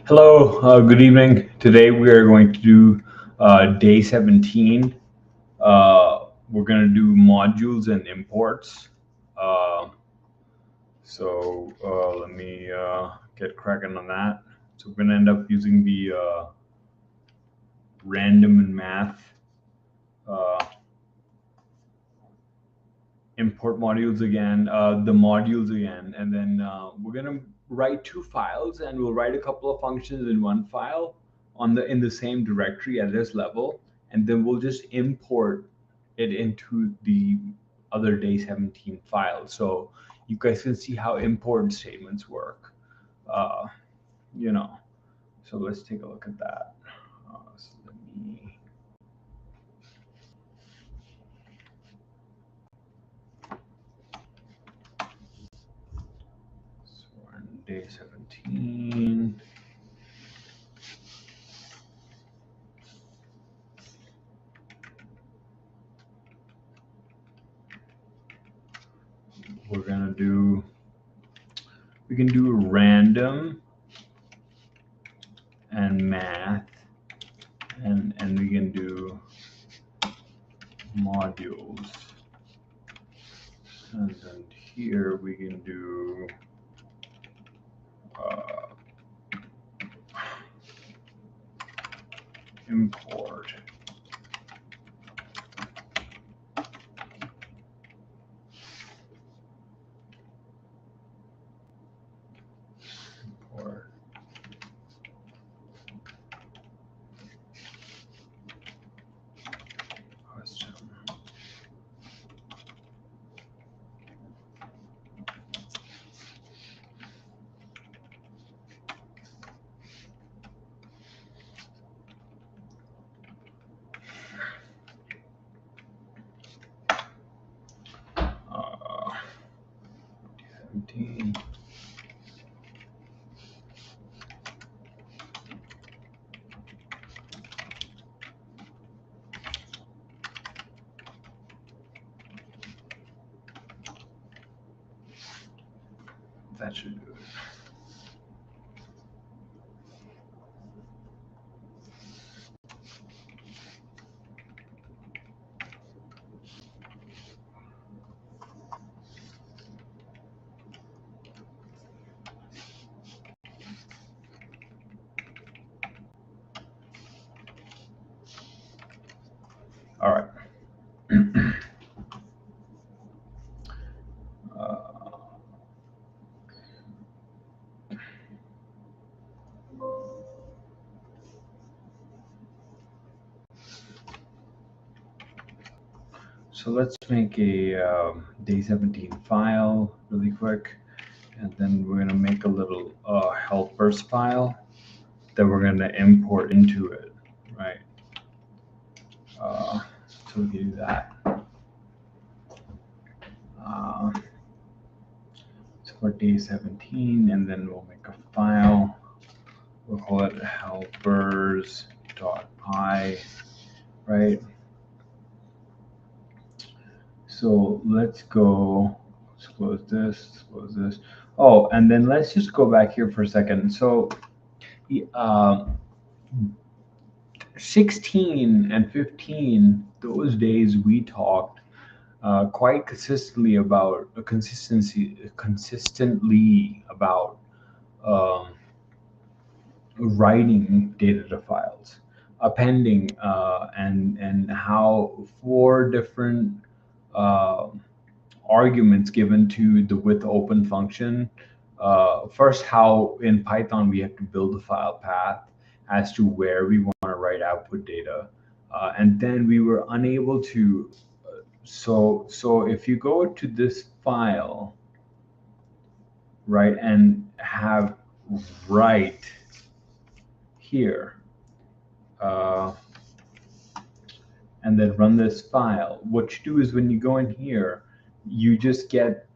Hello, good evening. Today we are going to do day 17. We're going to do modules and imports. Uh, let me get cracking on that. So we're going to end up using the random and math uh, import modules again, the modules again, and then we're going to write two files, and we'll write a couple of functions in one file in the same directory at this level, and then we'll just import it into the other day 17 file. So you guys can see how import statements work. Uh, you know, so let's take a look at that. So let me so we're on day 17. We're gonna do, we can do random and math, and we can do modules, and then here we can do uh, import. Import. Question. Uh, 17. That should do it. All right. uh, so let's make a day 17 file really quick, and then we're gonna make a little helpers file that we're gonna import into it, right? So we can do that. Uh, so for day 17, and then we'll make a file. We'll call it helpers.py, right? So let's go, let's close this, close this. Oh, and then let's just go back here for a second. So 16 and 15, those days we talked quite consistently about consistently about um, writing data files, appending, and how four different uh, arguments given to the with open function. First, how in Python we have to build a file path as to where we want to write output data, and then we were unable to. So if you go to this file, right, and have write here, uh, and then run this file, what you do is when you go in here, you just get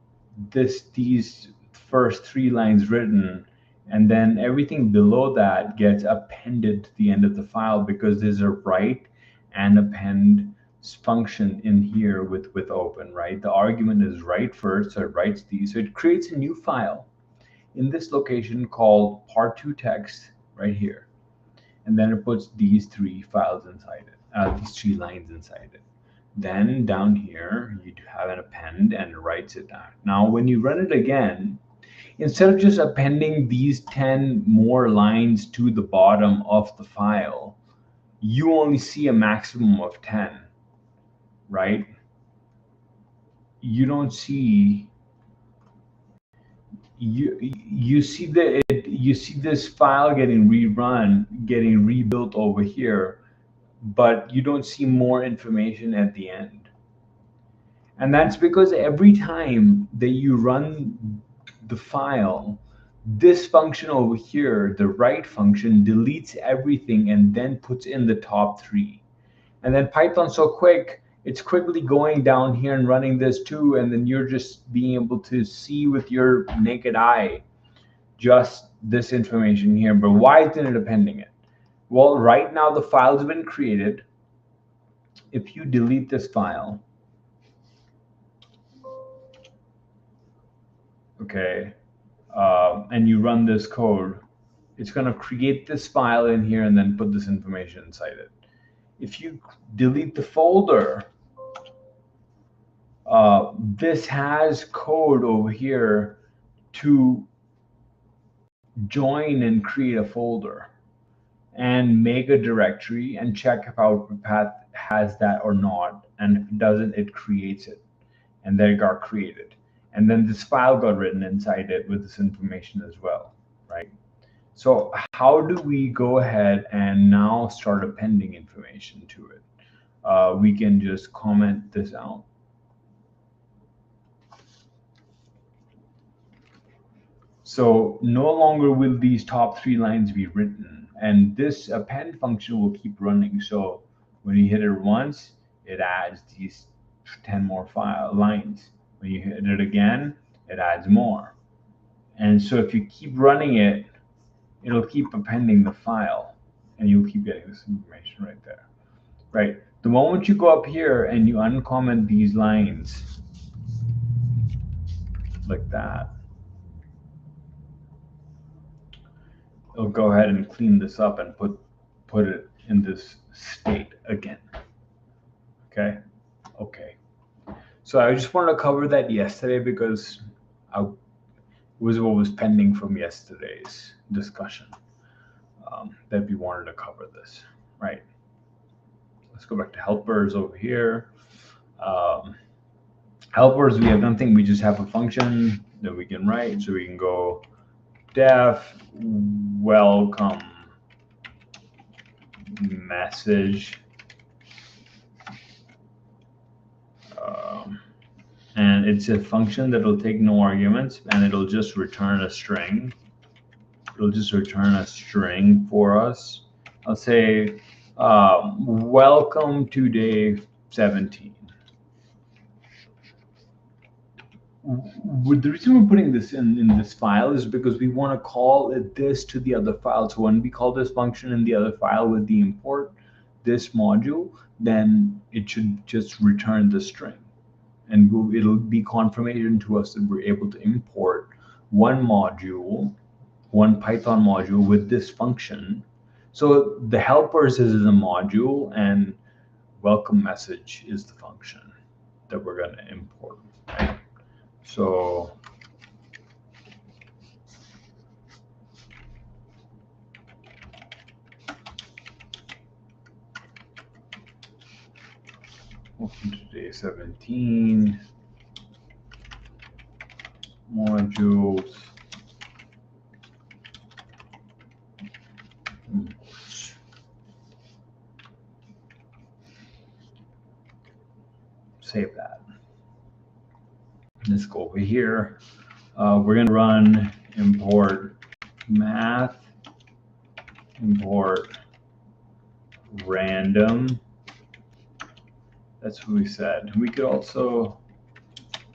these first three lines written, and then everything below that gets appended to the end of the file because there's a write and append function in here with open, right? The argument is write first, so it writes these. So it creates a new file in this location called part2 text, right here. And then it puts these 3 files inside it, these 3 lines inside it. Then down here, you have an append and it writes it down. Now, when you run it again, instead of just appending these 10 more lines to the bottom of the file, you only see a maximum of 10, right? You don't see, you see you see this file getting rerun, getting rebuilt over here, but you don't see more information at the end. And that's because every time that you run the file, this function over here, the write function, deletes everything and then puts in the top 3. And then Python's so quick, it's quickly going down here and running this too, and then you're just being able to see with your naked eye just this information here. But why isn't it appending it? Well, right now the file's been created. If you delete this file, okay, and you run this code, it's going to create this file in here and then put this information inside it. If you delete the folder, this has code over here to join and create a folder and make a directory and check if output path has that or not. And if it doesn't, it creates it. And then it got created. And then this file got written inside it with this information as well, right? So how do we go ahead and now start appending information to it? We can just comment this out. So no longer will these top 3 lines be written, and this append function will keep running. So when you hit it once, it adds these 10 more lines. When you hit it again, it adds more. And so if you keep running it, it'll keep appending the file, and you'll keep getting this information right there, right? The moment you go up here and you uncomment these lines like that, it'll go ahead and clean this up and put it in this state again. Okay. So I just wanted to cover that yesterday because it was what was pending from yesterday's discussion, that we wanted to cover this, right? Let's go back to helpers over here. Helpers, we have nothing. We just have a function that we can write. So we can go def welcome message, and it's a function that will take no arguments, and it'll just return a string. It'll just return a string for us. I'll say welcome to day 17. The reason we're putting this in this file is because we want to call this to the other file. So when we call this function in the other file with the import this module, then it should just return the string, and it'll be confirmation to us that we're able to import one module, one Python module with this function. So the helpers is a module, and welcome message is the function that we're going to import, right? So welcome to day 17, modules, save that. Let's go over here. We're going to run import math, import random. That's what we said. We could also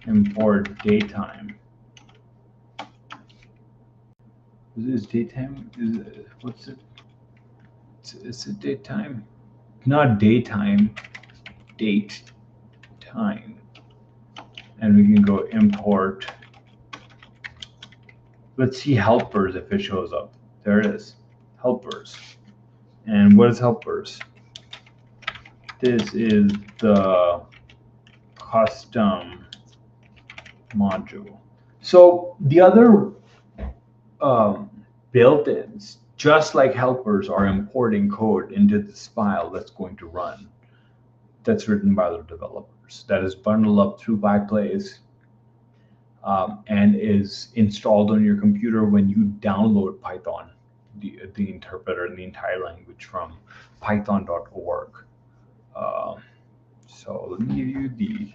import datetime. Is datetime? What's it? Is it datetime? Not daytime. Date time. And we can go import. Let's see helpers if it shows up. There it is. helpers. And what is helpers? This is the custom module. So the other built-ins, just like helpers, are importing code into this file that's going to run, that's written by the developers, that is bundled up through PyPlace, and is installed on your computer when you download Python, the interpreter and the entire language from python.org. So let me give you the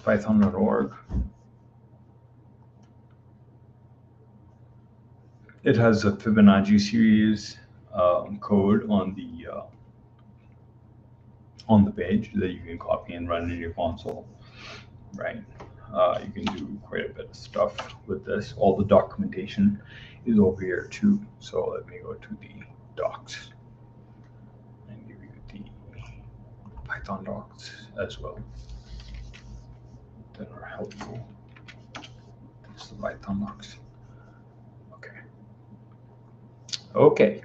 python.org. It has a Fibonacci series code on the page that you can copy and run in your console, right? You can do quite a bit of stuff with this. All the documentation is over here too. So let me go to the docs and give you the Python docs as well that are helpful. It's the Python docs. Okay.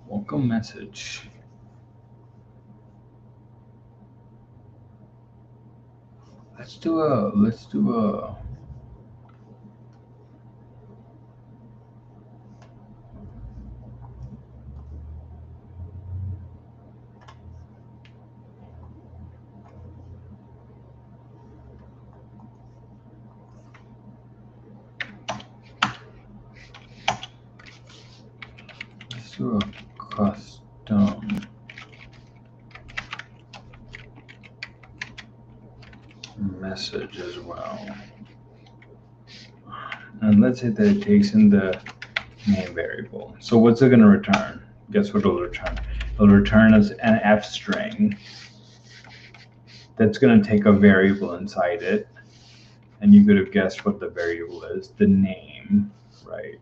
Welcome message. Let's do a custom message as well. And let's say that it takes in the name variable. So what's it going to return? Guess what it'll return? It'll return as an F string that's going to take a variable inside it. And you could have guessed what the variable is, the name, right?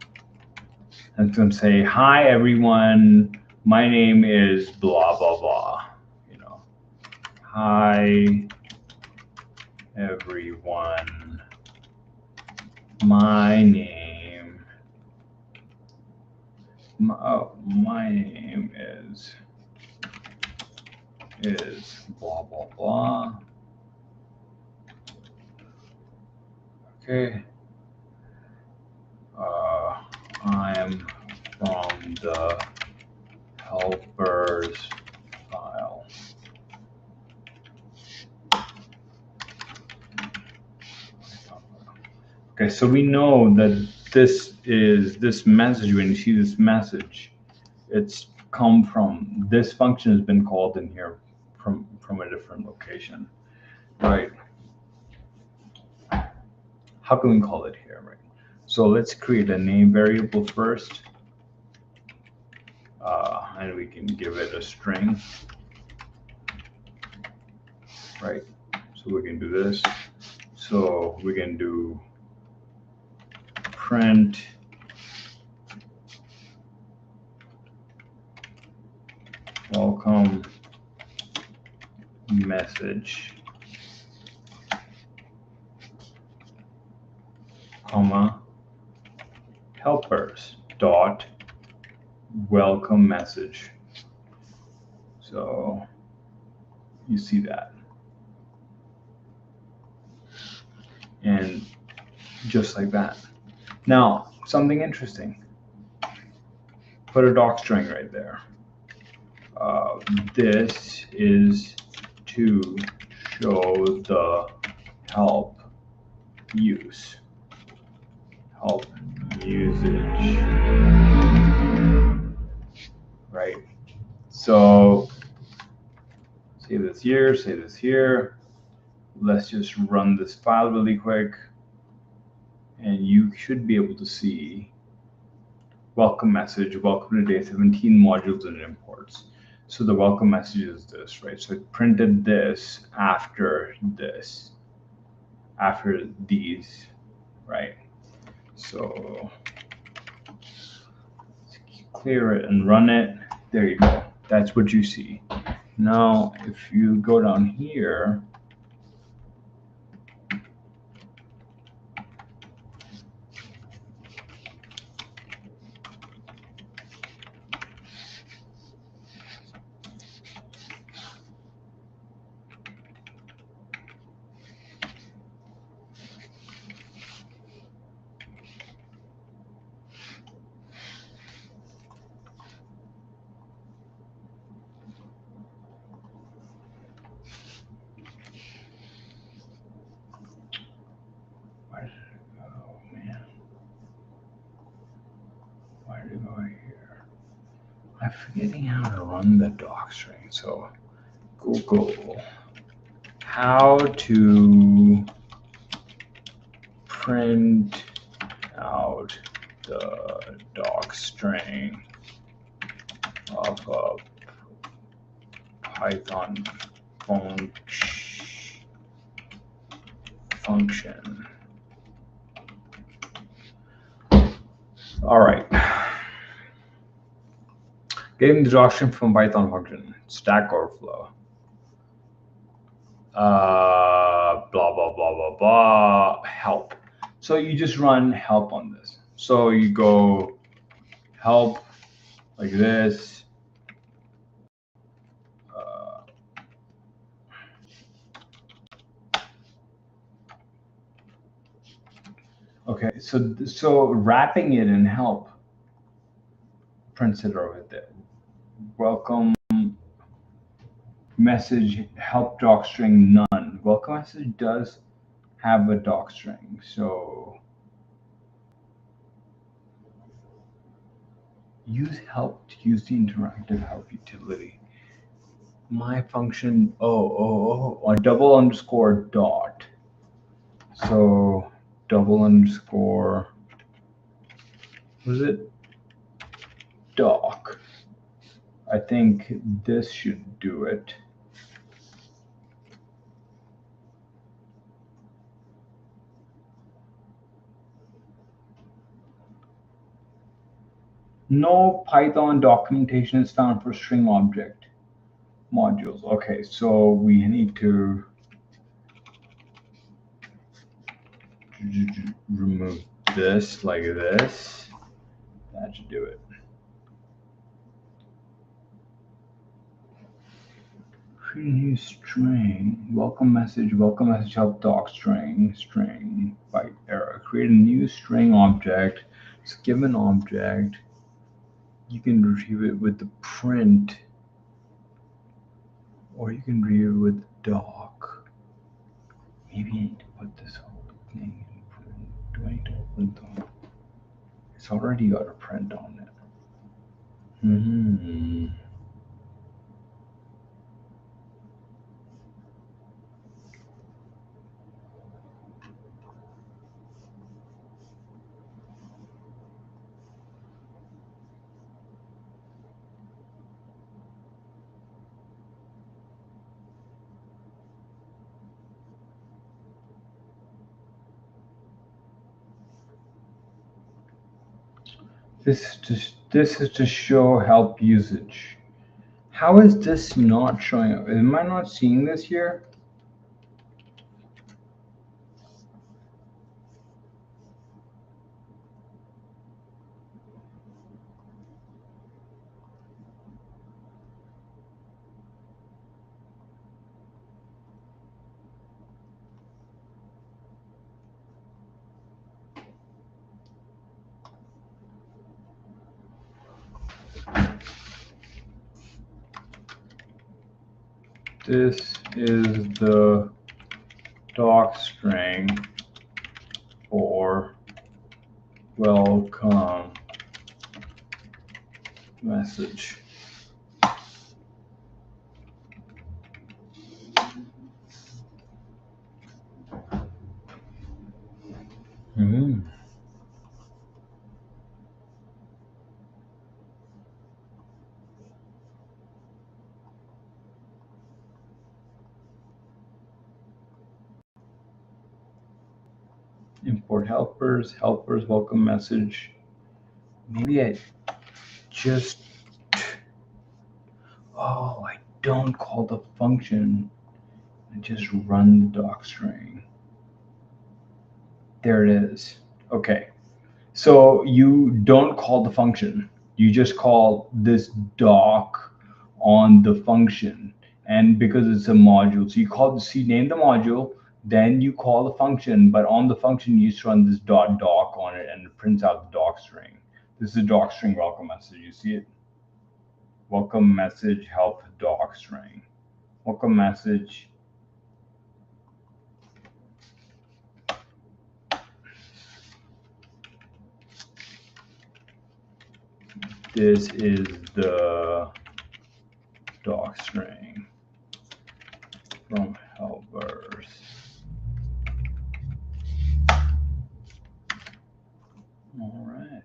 And it's going to say, hi, everyone. My name is blah, blah, blah. You know, hi, everyone. My name is blah, blah, blah. Okay. I'm from the helpers file. Okay, so we know that this message, when you see this message, it's come from, this function has been called in here from a different location, right? How can we call it here, right? So let's create a name variable first, and we can give it a string, right? So we can do this. So we can do print welcome message, comma, helpers dot welcome message. So you see that. And just like that. Now, something interesting. Put a doc string right there. This is to show the help usage. Right. So save this here, save this here. Let's just run this file really quick. And you should be able to see welcome message, welcome to day 17 modules and imports. So the welcome message is this, right? So it printed this after this. after these, right? So clear it and run it. There you go. That's what you see. Now, if you go down here, why did it go? Oh man, why did it go here? I'm forgetting how to run the docstring. So Google how to print out the docstring of a Python function. All right. Getting the docstring from Python function. Stack Overflow. Blah, blah, blah, blah, blah. Help. So you just run help on this. So you go help like this. Okay, so wrapping it in help prints it over there. Welcome message help docstring none. Welcome message does have a docstring, so use help to use the interactive help utility. My function a double underscore dot. So double underscore was it doc? I think this should do it. No Python documentation is found for string object modules. Okay, so we need to remove this like this. That should do it. Create a new string. Welcome message help docstring string byte error. Create a new string object. It's given object. You can retrieve it with the print, or you can retrieve it with doc. Maybe I need to put this whole thing in print. Do I need to open them? It's already got a print on it. This is to show help usage. How is this not showing up? Am I not seeing this here? This is the docstring for welcome message. Import helpers, welcome message. Maybe I just, oh, I don't call the function. I just run the doc string. There it is. Okay. So you don't call the function. You just call this doc on the function. And because it's a module, so you name the module, then you call the function, but on the function you just run this dot doc on it and it prints out the doc string. This is a doc string welcome message. You see it? Welcome message help doc string. Welcome message. This is the doc string from helpers. All right.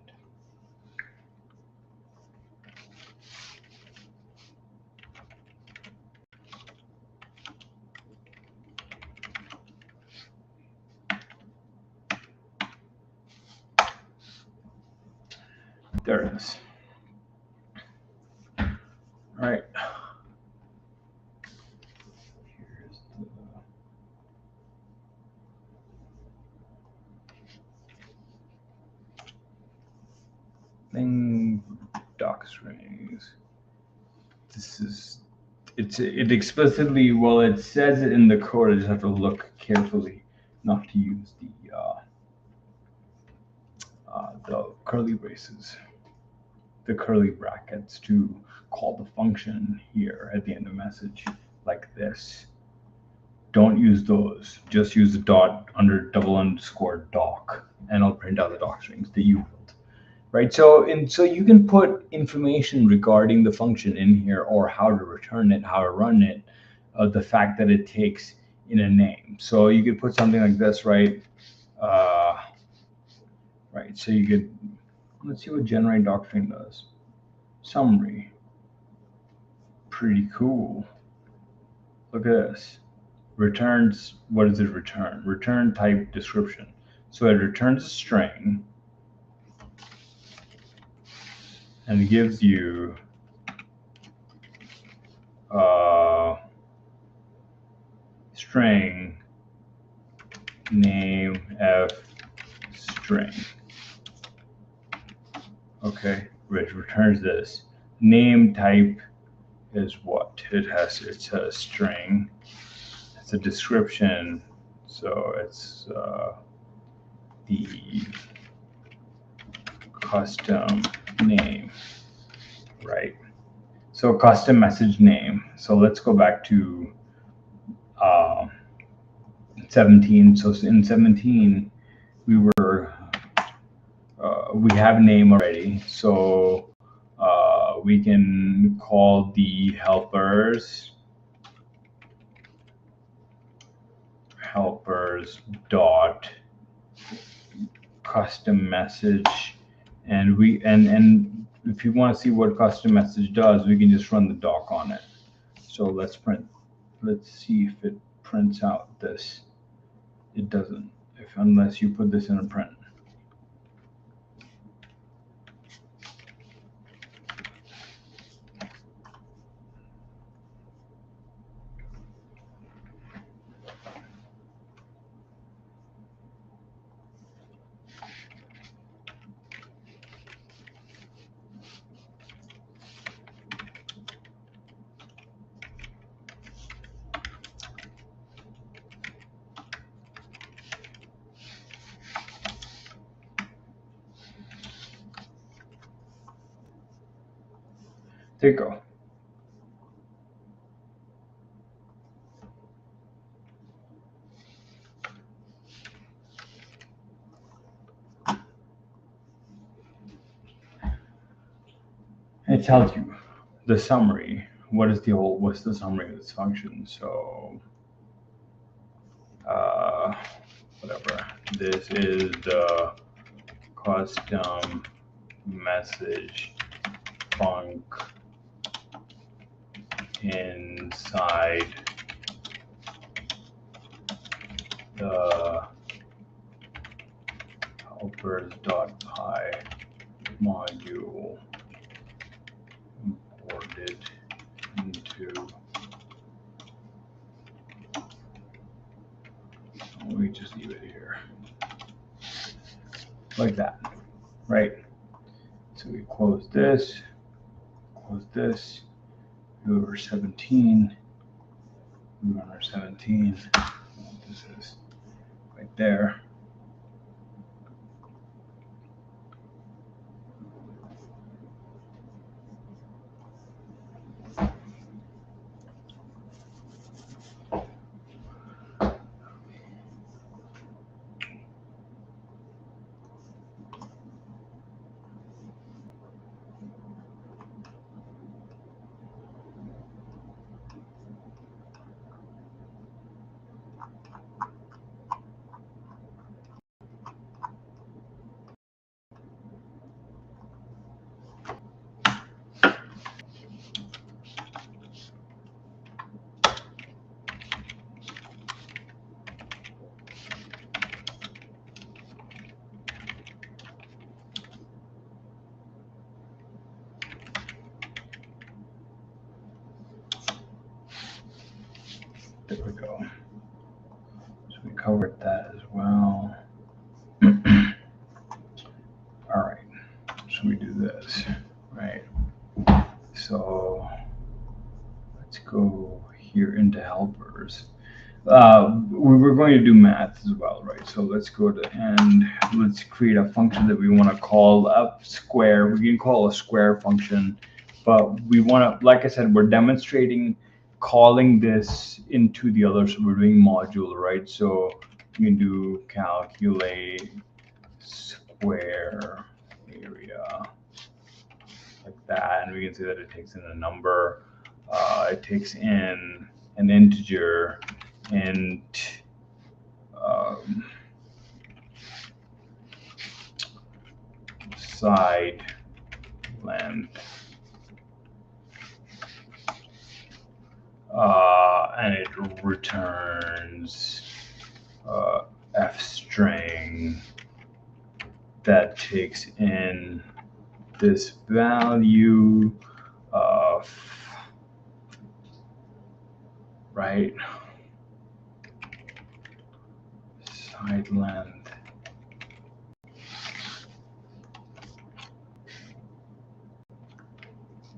There it is. All right. Here's the thing, doc strings. This is, it explicitly, well, it says it in the code. I just have to look carefully not to use the curly braces, the curly brackets to call the function here at the end of message like this. Don't use those. Just use the dot under double underscore doc, and I'll print out the doc strings that you built. Right. So you can put information regarding the function in here, or how to return it, how to run it, the fact that it takes in a name. So you could put something like this, right? Right. So you could, let's see what generate doc string does. Summary. Pretty cool. Look at this. Returns, what does it return? Return type description. So it returns a string and it gives you string name f string. Okay, which returns this. Name type is what? It's a string. It's a description. So it's the custom name, right? So custom message name. So let's go back to 17. So in 17, we have name already. So we can call the helpers dot custom message, and if you want to see what custom message does, we can just run the doc on it. So let's see if it prints out this. It doesn't, unless you put this in a print. There you go. It tells you the summary. What's the summary of this function? So whatever. This is the custom message func inside the helpers.py module imported into, let me just leave it here like that, right? So we close this, go over 17, we run our 17, this is right there. There we go. So we covered that as well. All right, so we do this, right? So let's go here into helpers. We were going to do math as well, right? So let's go to end. Let's create a function that we want to call a square. We can call a square function, but we want to, like I said, we're demonstrating calling this into the other. So we're doing modular, right? So we can do calculate square area like that, and we can see that it takes in a number. It takes in an integer and side length, and it returns f string that takes in this value of, right, side length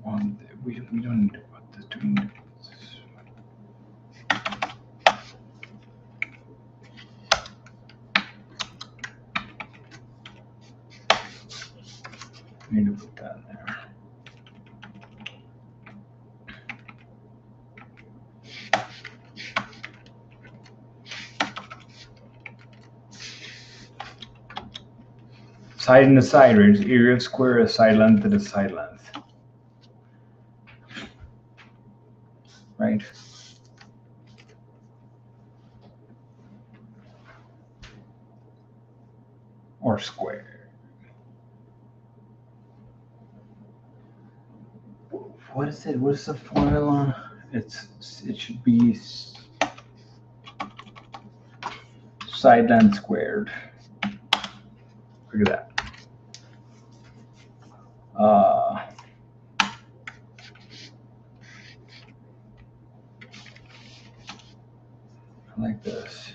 on the, we don't need to put this, do we need to put this? We need to put that in there. Side and the side, right? Area of square is side length to the side length, right? Or square. What is it? What is the formula? It should be side length squared. Look at that. Like this.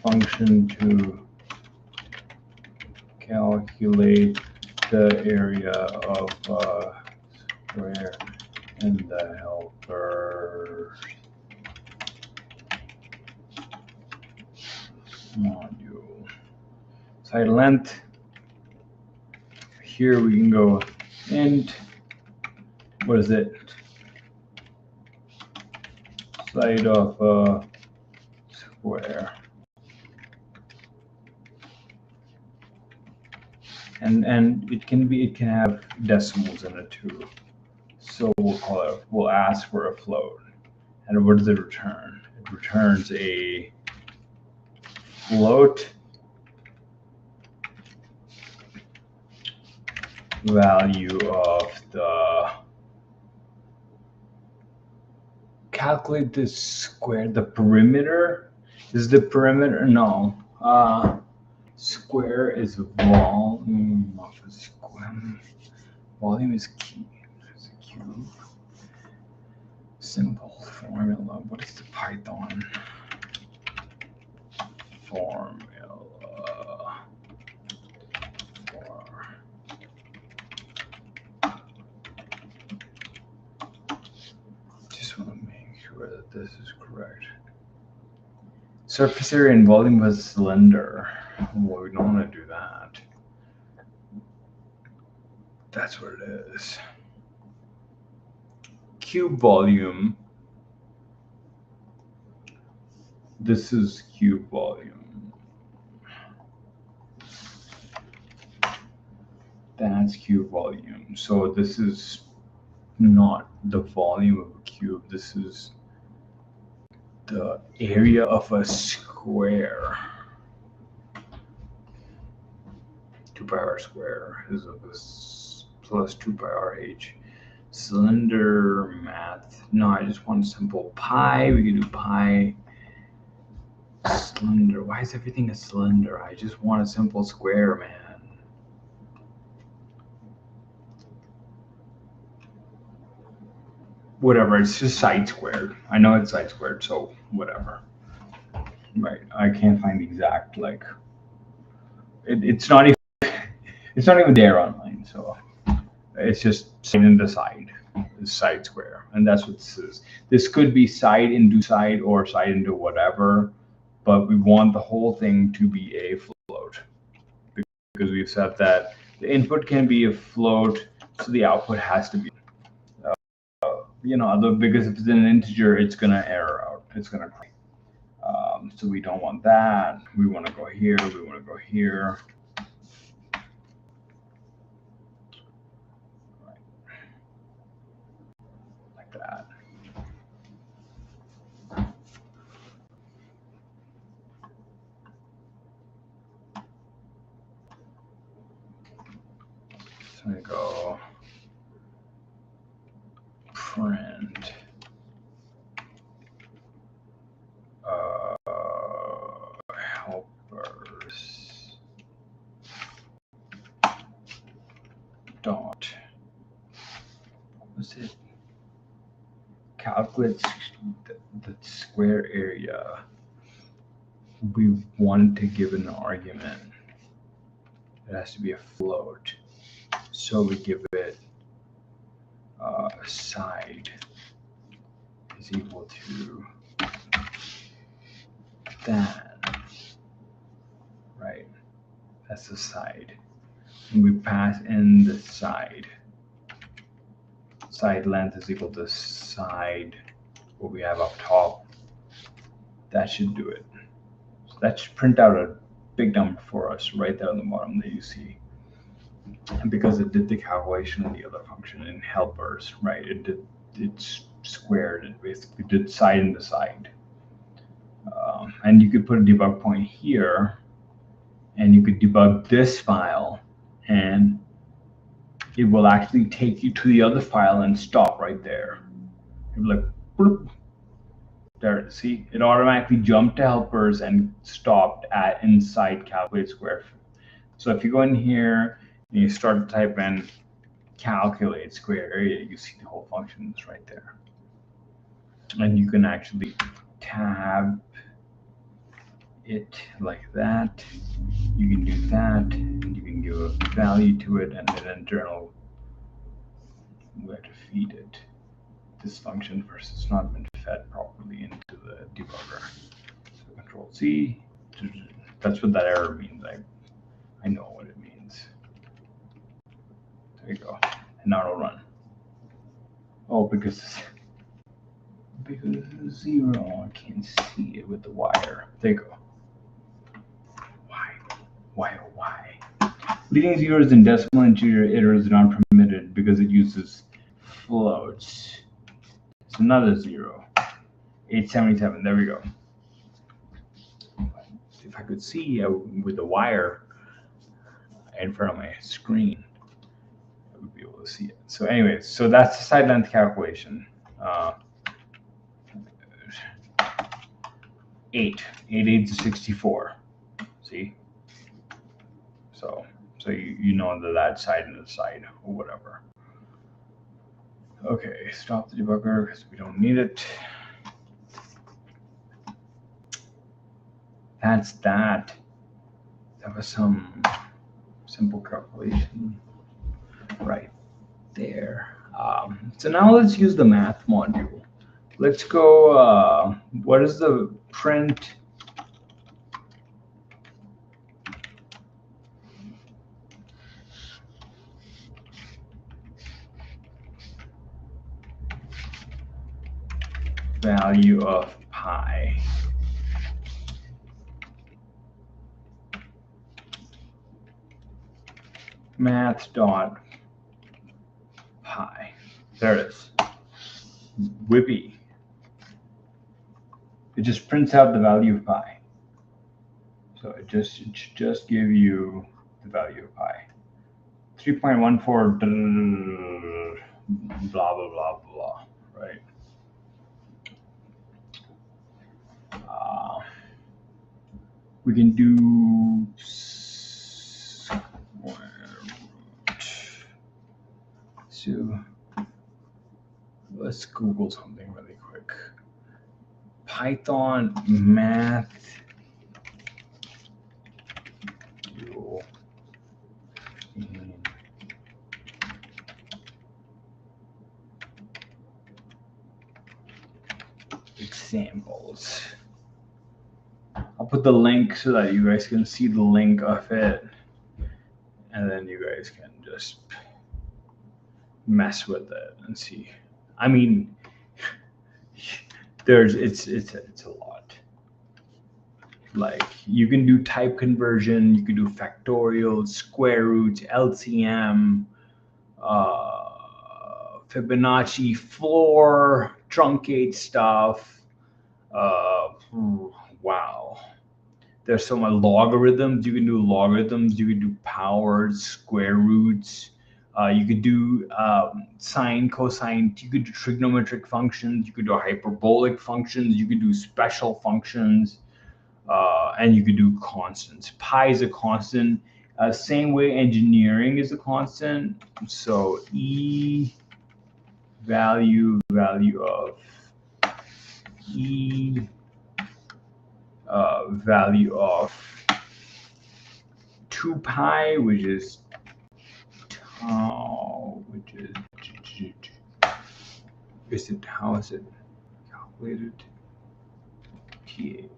Function to calculate the area of square in the helper module. Side length. Here we can go int. What is it? Side of square. And it can have decimals in it too. So we'll ask for a float. And what does it return? It returns a float value of the, calculate the square, the perimeter. Is the perimeter? No. Square is volume of a square. Volume is cube. It's a cube. Simple formula. What is the Python formula for? Just want to make sure that this is correct. Surface area and volume was cylinder. Well, we don't want to do that. That's what it is. Cube volume. This is cube volume. That's cube volume. So this is not the volume of a cube. This is the area of a square. 2 pi r square is plus 2 pi r h. Cylinder math. No, I just want simple pi. We can do pi. Cylinder. Why is everything a cylinder? I just want a simple square, man. Whatever, it's just side squared. I know it's side squared, so whatever. Right. I can't find the exact like it's not even there online, so it's just side into side. Is side square. And that's what this is. This could be side into side or side into whatever, but we want the whole thing to be a float. Because we've said that the input can be a float, so the output has to be because if it's an integer, it's gonna error out. It's gonna crash. So we don't want that. We want to go here. We want to go here. Right. Like that. So we go print. Helpers dot what's it calculates the square area. We want to give an argument. It has to be a float, so we give it side is equal to that, right? That's the side. And we pass in the side. Side length is equal to side, what we have up top. That should do it. So that should print out a big number for us right there on the bottom that you see. And because it did the calculation on the other function in helpers, right? It's squared. It basically did side into side. And you could put a debug point here, and you could debug this file, and it will actually take you to the other file and stop right there. You'll be like, bloop. There, see, it automatically jumped to helpers and stopped at inside calculate square. So if you go in here and you start to type in calculate square area, you see the whole function is right there. And you can actually tab it like that. You can do that, and you can give a value to it, and then internal where to feed it. This function versus not been fed properly into the debugger. So Control C. That's what that error means. I know what it means. There you go. And now it'll run. Oh, because it's 0, I can't see it with the wire. There you go. Why? Leading zeros in decimal integer iterator is not permitted because it uses floats. It's another 0. 877. There we go. If I could see with the wire in front of my screen, I would be able to see it. So anyways, so that's the side length calculation. 8. 8 8 is 64. See? So you know that side and the side or whatever. Okay, stop the debugger because we don't need it. That's that. That was some simple calculation right there. So now let's use the math module. Let's go, what is the print? Value of pi. Math dot pi. There it is. Whippy. It just prints out the value of pi. So it should just give you the value of pi. 3.14 blah blah blah blah, right? We can do square root. So let's Google something really quick. Python math examples. I'll put the link so that you guys can see the link of it, and then you guys can just mess with it and see. I mean, it's a lot. Like you can do type conversion, you can do factorial, square roots, LCM, Fibonacci, floor, truncate stuff. Wow. There's so much logarithms. You can do logarithms. You can do powers, square roots. You could do sine, cosine. You could do trigonometric functions. You could do hyperbolic functions. You could do special functions. And you could do constants. Pi is a constant. Same way engineering is a constant. So E value of E value of 2 pi, which is tau, which is it, how is it calculated? T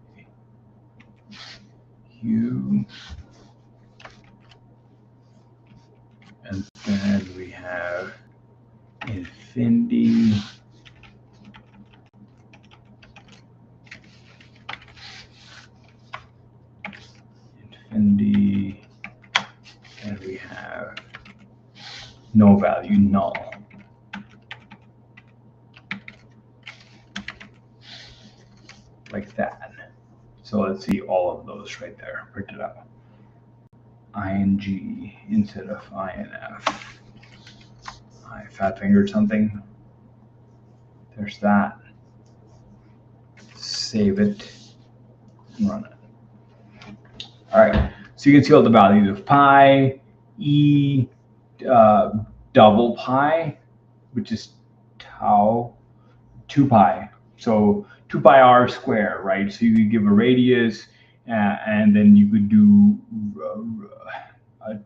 U, and then we have infinity and we have no value, null. Like that. So let's see all of those right there printed out. ing instead of inf. I fat fingered something. There's that. Save it and run it. All right, so you can see all the values of pi, E, double pi, which is tau, 2 pi. So 2 pi r squared, right? So you could give a radius, and then you could do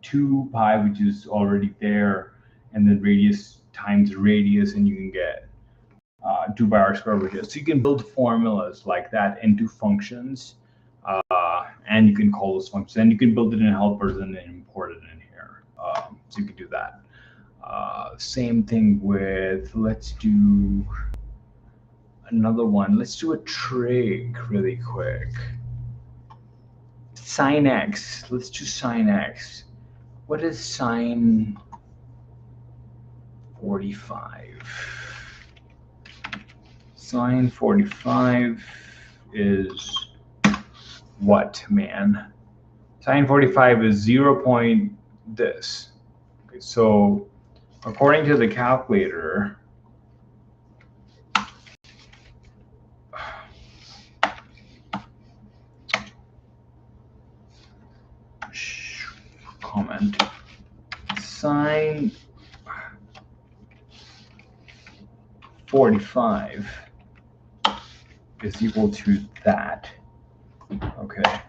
2 pi, which is already there, and then radius times radius, and you can get 2 pi r squared radius. So you can build formulas like that into functions, and you can call those functions, and you can build it in helpers and then import it in here. So you can do that. Same thing with, let's do another one. Let's do a trig really quick. Sine x. Let's do sine x. What is sine 45? Sine 45 is what, man? Sine 45 is 0 point this. Okay, so according to the calculator, comment. Sine 45 is equal to that. Okay.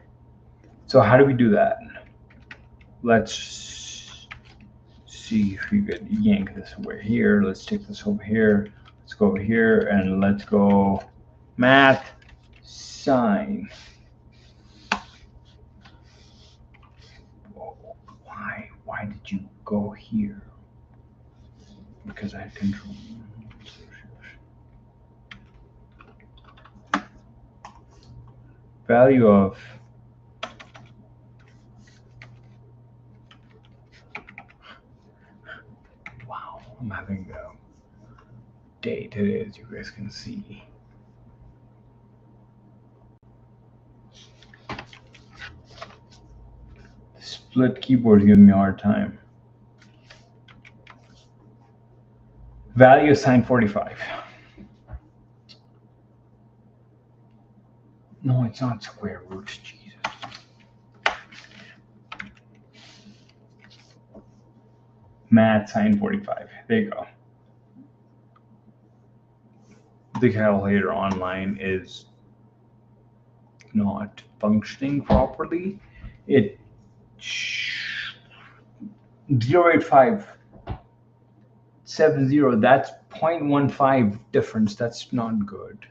So how do we do that? Let's see if we could yank this over here. Let's take this over here. Let's go over here and let's go math sine. Why did you go here? Because I had control. Value of wow, I'm having a day today, as you guys can see. Split keyboard giving me a hard time. Value of sine 45. No, it's not square root, Jesus. Math sine 45. There you go. The calculator online is not functioning properly. It 0.8570, that's 0.15 difference. That's not good.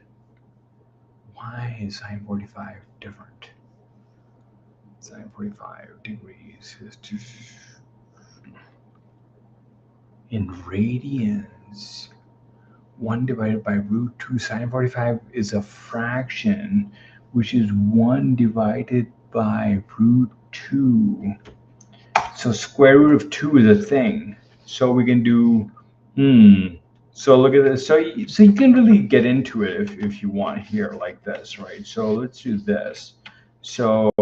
Why is sine 45 different? Sine 45 degrees is in radians. 1 divided by root 2. Sine 45 is a fraction, which is 1 divided by root 2. So square root of 2 is a thing. So we can do, so look at this. So you can really get into it if you want here like this, right? So let's do this. So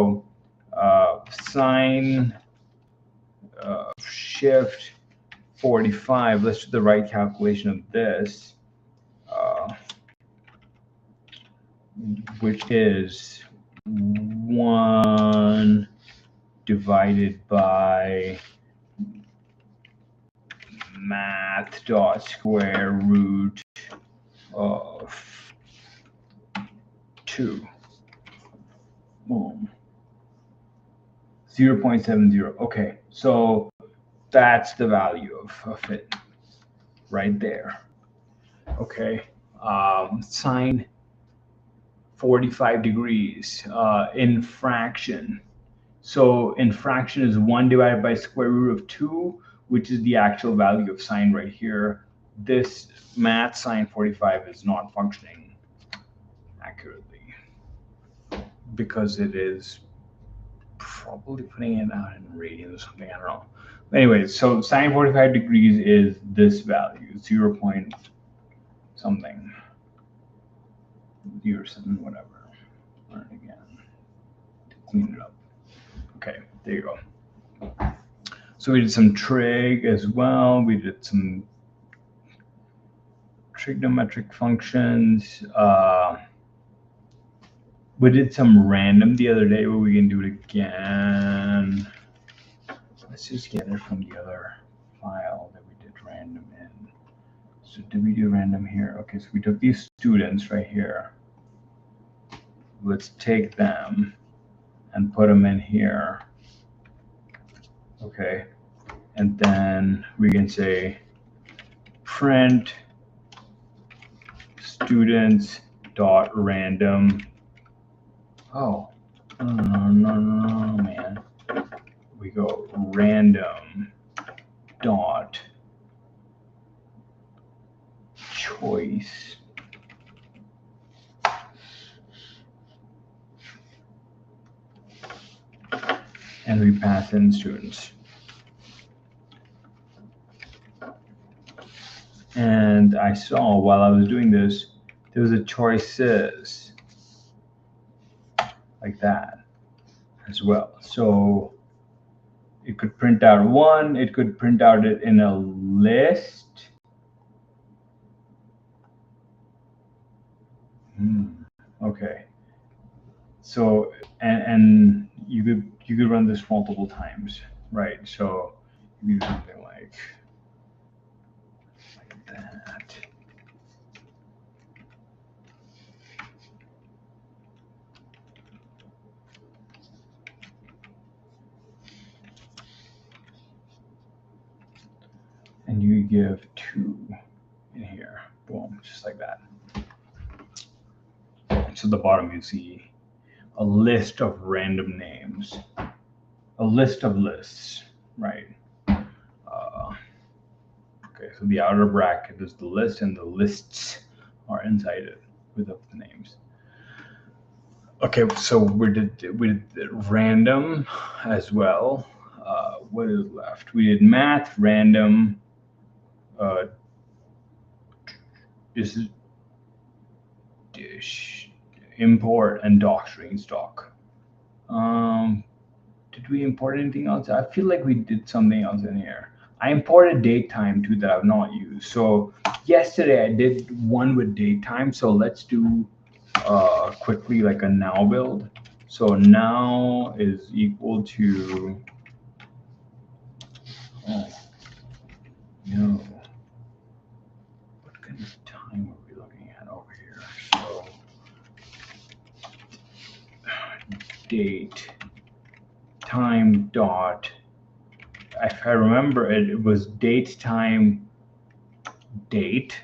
sine shift 45. Let's do the right calculation of this, which is 1 divided by math dot square root of 2. Boom. 0.70. Okay, so that's the value of it right there. Okay, sine 45 degrees in fraction. So in fraction is 1 divided by square root of 2, which is the actual value of sine right here. This math sine 45 is not functioning accurately because it is probably putting it out in radians or something. I don't know. Anyways, so sine 45 degrees is this value, 0 point something, 0.7 whatever. Learn again to clean it up. Okay, there you go. So we did some trig as well. We did some trigonometric functions. We did some random the other day, but we can do it again. Let's just get it from the other file that we did random in. So did we do random here? Okay, so we took these students right here. Let's take them and put them in here. Okay, and then we can say print students dot random. Oh, no, man. We go random dot choice. And we pass in students. And I saw while I was doing this, there was a choices like that as well. So it could print out one, it could print out it in a list. Okay. So and you could run this multiple times. right? So you do something like that. And you give 2 in here. Boom, just like that. So at the bottom you see a list of random names, a list of lists, right? Okay, so the outer bracket is the list, and the lists are inside it with the names. Okay, so we did random as well. What is left? We did math, random. This is dish, import, and docstring stock. Did we import anything else? I feel like we did something else in here. I imported datetime too that I've not used. So yesterday I did one with datetime. So let's do quickly like a now build. So now is equal to, oh no, what kind of time are we looking at over here? So date time dot, if I remember it was date time date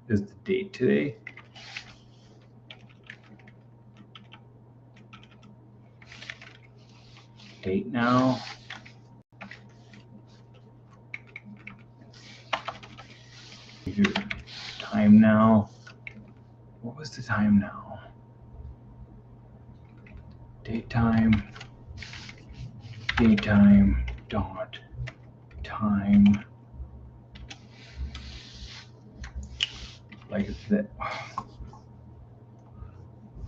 is the date today. Date now. Time now. What was the time now? Datetime dot time, like that,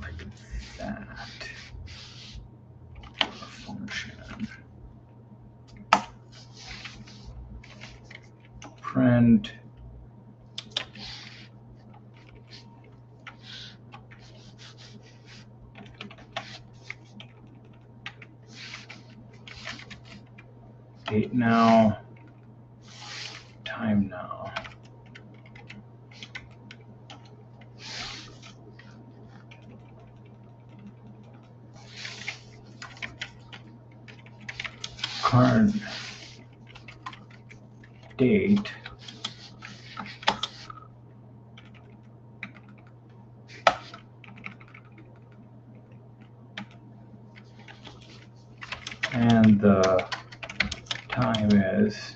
like that function. Print date now, time now. Current date and the time is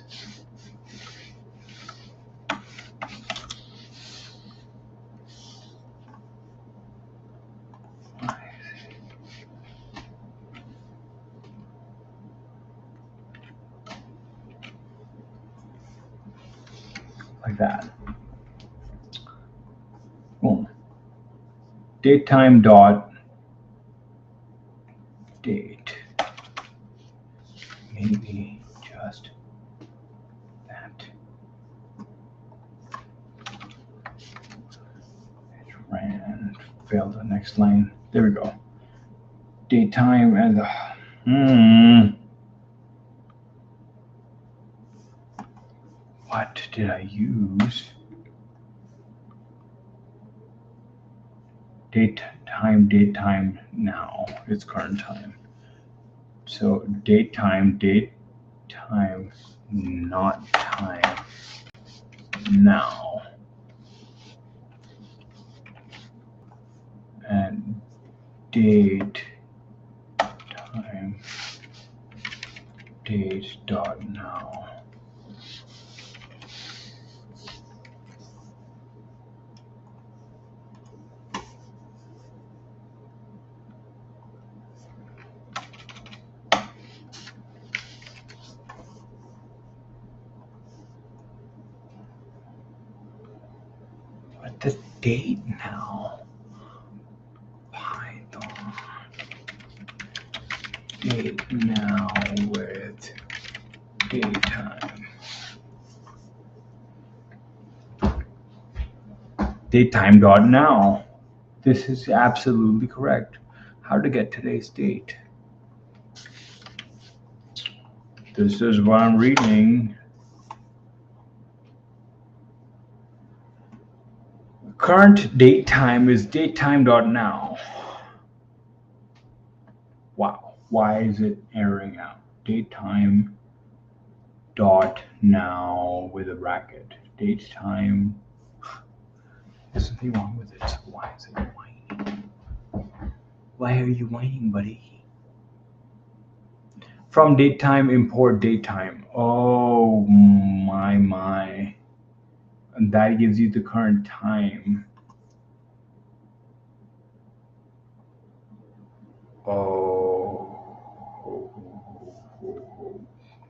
like that. Boom. Datetime dot date. Maybe just that. It ran, failed the next line. There we go. Datetime and what did I use? Datetime now. It's current time. So datetime, not time now. And date time date dot now. What the date now? Python date now with datetime. Datetime dot now. This is absolutely correct. How to get today's date? This is what I'm reading. Current date time is datetime.now. Wow, why is it erroring out? Datetime dot now with a bracket. Datetime. There's something wrong with it. So why is it whining? Why are you whining, buddy? From datetime, import datetime. Oh my. And that gives you the current time.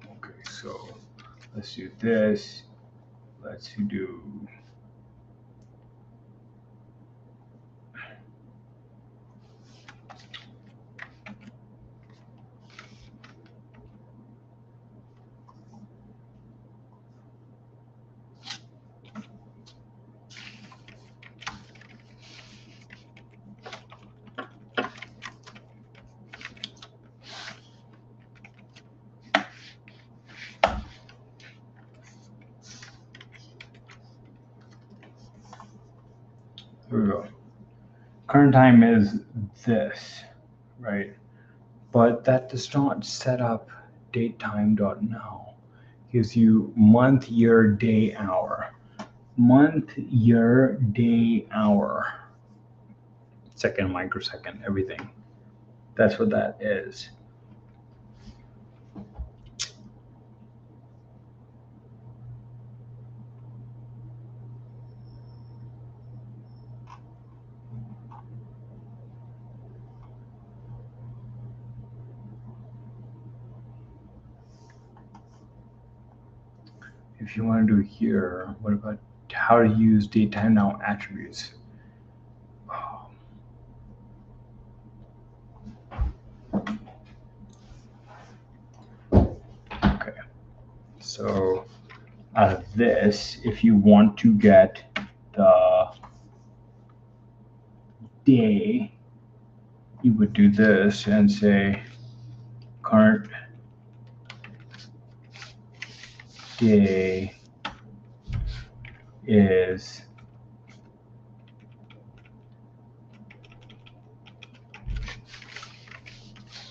Okay, so let's do this. Let's do. Here we go. Current time is this, right? But that does not set up datetime.now. Gives you month, year, day, hour. Month, year, day, hour. Second, microsecond, everything. That's what that is. If you want to do here, what about how to use datetime now attributes? Okay, so out of this, if you want to get the day, you would do this and say current day is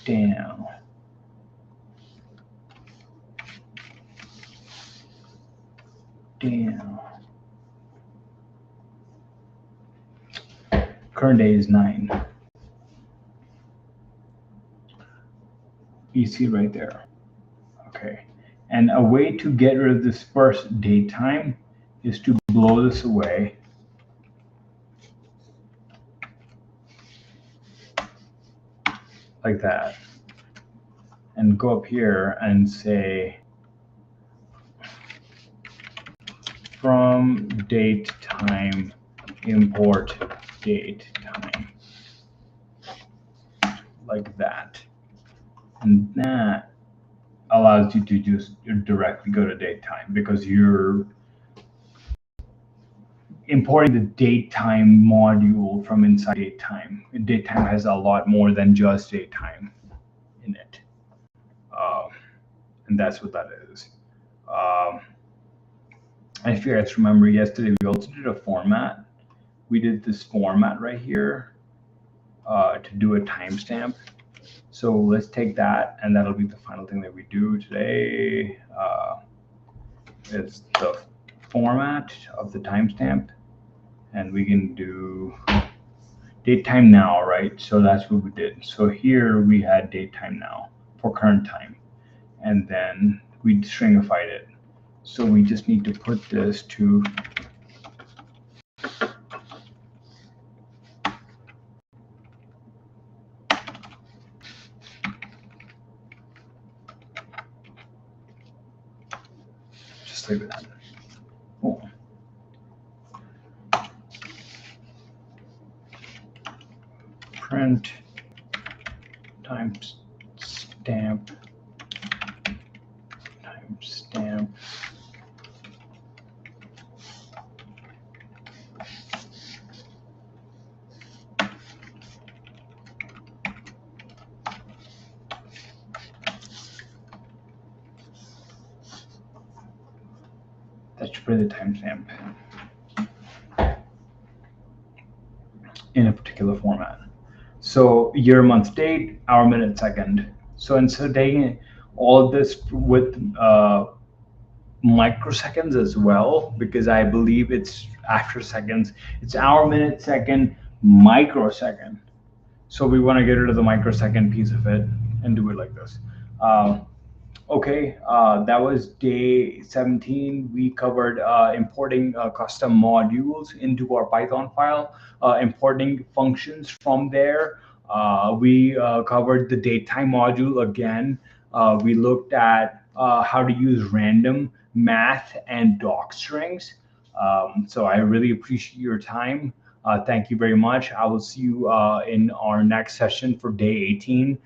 down. Current day is 9. You see right there. Okay. And a way to get rid of this first datetime is to blow this away. Like that. And go up here and say from datetime import datetime. Like that. And that allows you to just directly go to datetime because you're importing the datetime module from inside datetime. Datetime has a lot more than just datetime in it. And that's what that is. If you guys remember yesterday, we also did a format. We did this format right here to do a timestamp. So let's take that, and that'll be the final thing that we do today. It's the format of the timestamp, and we can do datetime now, right? So that's what we did. So here we had datetime now for current time, and then we stringified it. So we just need to put this to just like that. Oh. Print timestamp. let's put the timestamp in a particular format. So year, month, date, hour, minute, second. So instead of taking all of this with microseconds as well, because I believe it's after seconds, it's hour, minute, second, microsecond. So we want to get rid of the microsecond piece of it and do it like this. Okay, that was day 17. We covered importing custom modules into our Python file, importing functions from there. We covered the datetime module again. We looked at how to use random math and doc strings. So I really appreciate your time. Thank you very much. I will see you in our next session for day 18.